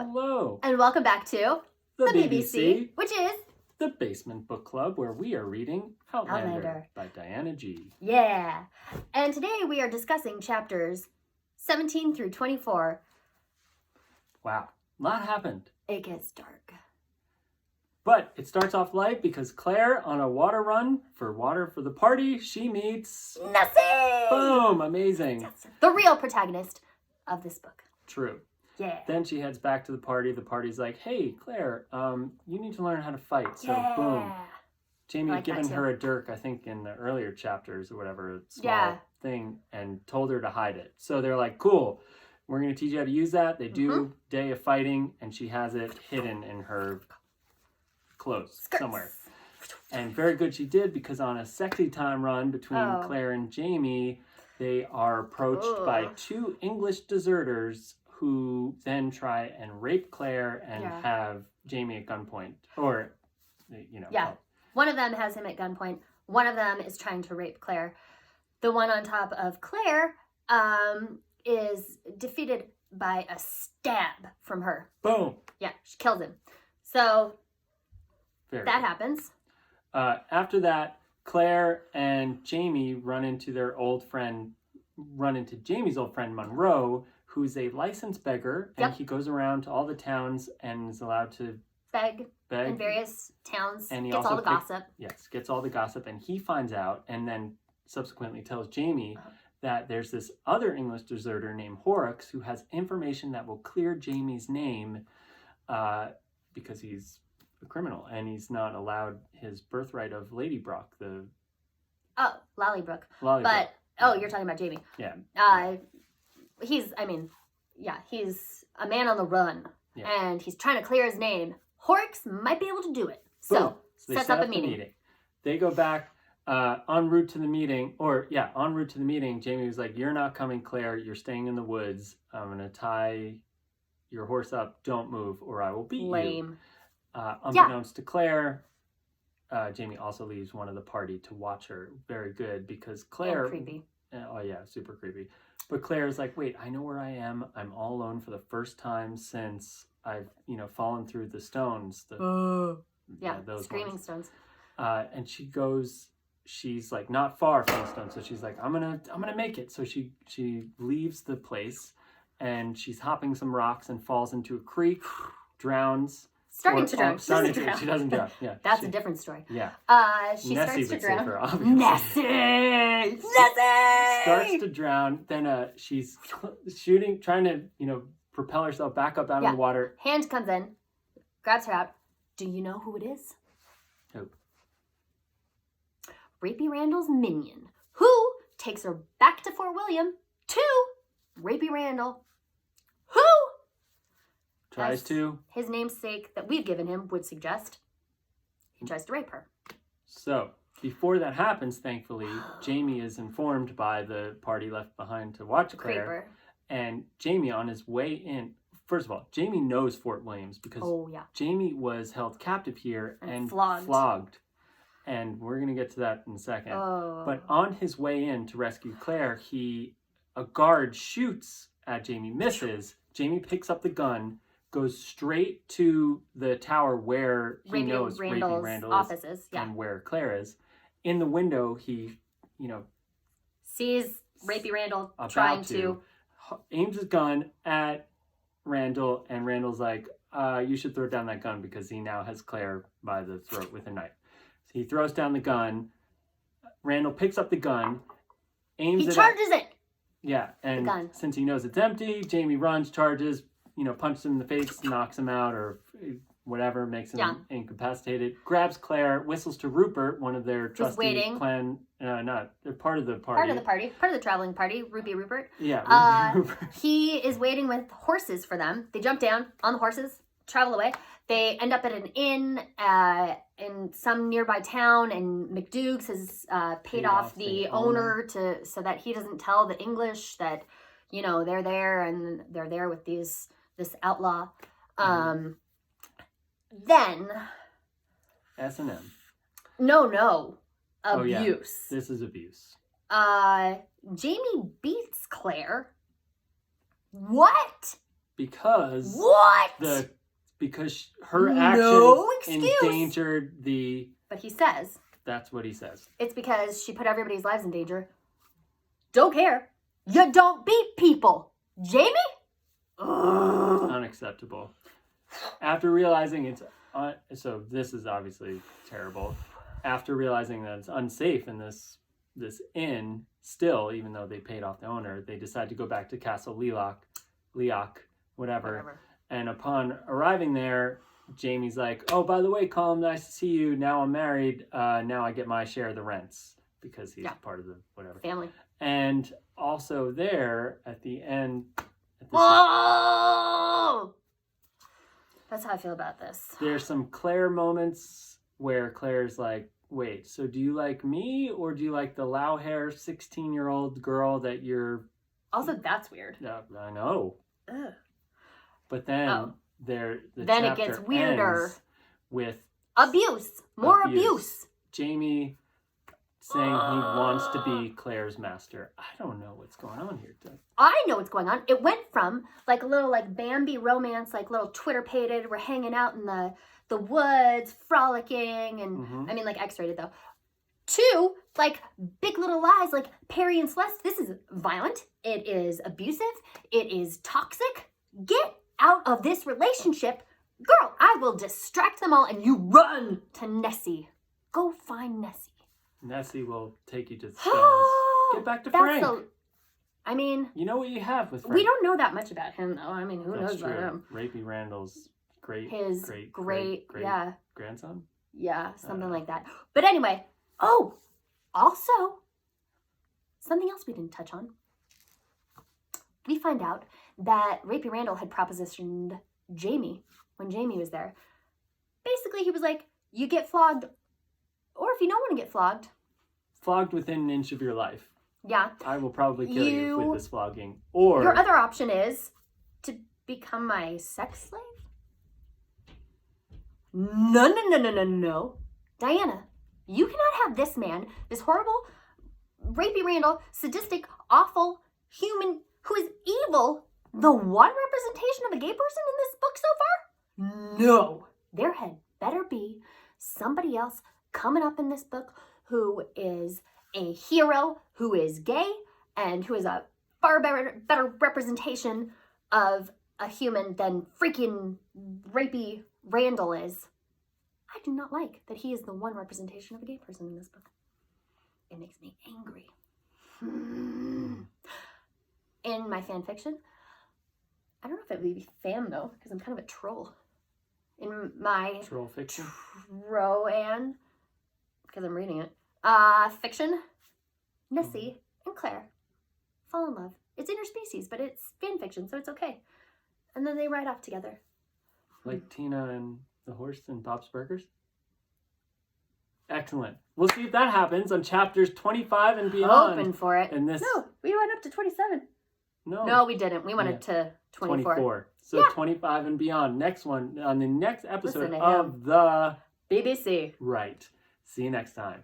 Hello. And welcome back to The BBC, which is the Basement Book Club, where we are reading Outlander by Diana G. Yeah. And today we are discussing chapters 17 through 24. Wow, a lot happened. It gets dark. But it starts off light because Claire, on a water run for water for the party, she meets... Nessie! Boom! Amazing. The real protagonist of this book. True. Yeah. Then she heads back to the party. The party's like, hey, Claire, you need to learn how to fight. So, yeah. boom. Jamie like had given her a dirk, I think, in the earlier chapters or whatever, a small thing, and told her to hide it. So they're like, cool, we're going to teach you how to use that. They do Day of Fighting, and she has it hidden in her clothes somewhere. And very good she did, because on a sexy time run between Claire and Jamie, they are approached by two English deserters who then try and rape Claire and have Jamie at gunpoint. Or, you know. Yeah. One of them has him at gunpoint. One of them is trying to rape Claire. The one on top of Claire is defeated by a stab from her. Boom. Yeah, she kills him. So Very that good. happens. After that, Claire and Jamie run into Jamie's old friend Monroe, who's a licensed beggar, and he goes around to all the towns and is allowed to beg in various towns, and he gets all the gossip. Yes, gets all the gossip, and he finds out and then subsequently tells Jamie that there's this other English deserter named Horrocks who has information that will clear Jamie's name because he's a criminal and he's not allowed his birthright of Lady Brock, the... Oh, Lallybrook. Lollybrook. But, you're talking about Jamie. Yeah. He's a man on the run, and he's trying to clear his name. Horrocks might be able to do it. So they sets set up a meeting. They go back en route to the meeting, Jamie was like, you're not coming, Claire. You're staying in the woods. I'm going to tie your horse up. Don't move or I will beat you. Unbeknownst to Claire, Jamie also leaves one of the party to watch her. Very good, because Claire... creepy. Oh, yeah, super creepy. But Claire's like, wait, I know where I am. I'm all alone for the first time since I've, fallen through the stones. Those screaming ones. stones. And she's like not far from the stone. So she's like, I'm gonna make it. So she leaves the place and she's hopping some rocks and falls into a creek, drowns. Starting to drown. She doesn't drown. Yeah. That's a different story. Yeah. She Nessie starts to drown. Her, obviously. Nessie! Starts to drown. Then she's shooting, trying to, propel herself back up out of the water. Hand comes in, grabs her out. Do you know who it is? Who? Rapey Randall's minion, who takes her back to Fort William to Rapey Randall, who tries to. His namesake that we've given him would suggest he tries to rape her. So, before that happens, thankfully, Jamie is informed by the party left behind to watch Claire. Creeper. And Jamie, on his way in, first of all, Jamie knows Fort Williams because Jamie was held captive here and flogged. And we're going to get to that in a second. But on his way in to rescue Claire, a guard shoots at Jamie, misses. Jamie picks up the gun, goes straight to the tower where he knows Rapey Randall offices, and where Claire is. In the window, he, sees Rapey Randall trying to aims his gun at Randall, and Randall's like, you should throw down that gun because he now has Claire by the throat with a knife. So he throws down the gun. Randall picks up the gun, aims it. He charges it. Yeah, and since he knows it's empty, Jamie runs, charges, punches him in the face, knocks him out, or whatever, makes him incapacitated, grabs Claire, whistles to Rupert, one of their trusty clan, they're part of the party. Part of the traveling party, Rupert. Yeah, Rupert. He is waiting with horses for them. They jump down on the horses, travel away. They end up at an inn in some nearby town, and McDukes has paid off the owner so that he doesn't tell the English that, they're there and they're there with this outlaw. Then S&M. No. Abuse. Oh, yeah. This is abuse. Jamie beats Claire. What? because what? Because her No actions excuse. endangered the. But he says That's what he says. it's because she put everybody's lives in danger. Don't care. You don't beat people, Jamie. Ugh. Unacceptable. After realizing it's so this is obviously terrible. After realizing that it's unsafe in this inn, still, even though they paid off the owner, they decide to go back to Castle Leoch, whatever. And upon arriving there, Jamie's like, "Oh, by the way, Colm, nice to see you. Now I'm married. Now I get my share of the rents because he's part of the whatever family." And also there at the end. Oh! That's how I feel about this. There's some Claire moments where Claire's like, wait, so do you like me or do you like the low hair 16-year-old girl that you're... Also, that's weird. I know. Ugh. But then then it gets weirder. With abuse. More abuse. Jamie saying he wants to be Claire's master. I don't know what's going on here, Doug. I know what's going on. It went from like a little like Bambi romance, like little Twitter-pated, we're hanging out in the woods, frolicking, and I mean like X-rated though, to like Big Little Lies, like Perry and Celeste. This is violent. It is abusive. It is toxic. Get out of this relationship. Girl, I will distract them all and you run to Nessie. Go find Nessie. Nessie will take you to the stones. Get back to Frank. I mean... You know what you have with Frank. We don't know that much about him, though. I mean, who knows about him? Rapey Randall's great grandson? Yeah, something like that. But anyway, also, something else we didn't touch on. We find out that Rapey Randall had propositioned Jamie when Jamie was there. Basically, he was like, you get flogged, or if you don't want to get flogged. Flogged within an inch of your life. Yeah. I will probably kill you with this flogging. Or your other option is to become my sex slave? No. Diana, you cannot have this man, this horrible, Rapey Randall, sadistic, awful human who is evil, the one representation of a gay person in this book so far? No. There had better be somebody else coming up in this book who is a hero, who is gay, and who is a far better representation of a human than freaking Rapey Randall is. I do not like that he is the one representation of a gay person in this book. It makes me angry. In my fan fiction, I don't know if it would be fan though, because I'm kind of a troll. In my troll fiction, Troan, because I'm reading it. Fiction, Nessie and Claire fall in love. It's interspecies, but it's fan fiction, so it's okay. And then they ride off together. Like Tina and the horse and Bob's Burgers? Excellent. We'll see if that happens on chapters 25 and beyond. Hoping for it. And this... No, we went up to 27. No, we didn't. We went up to 24. So 25 and beyond. Next one, on the next episode of the... BBC. Right. See you next time.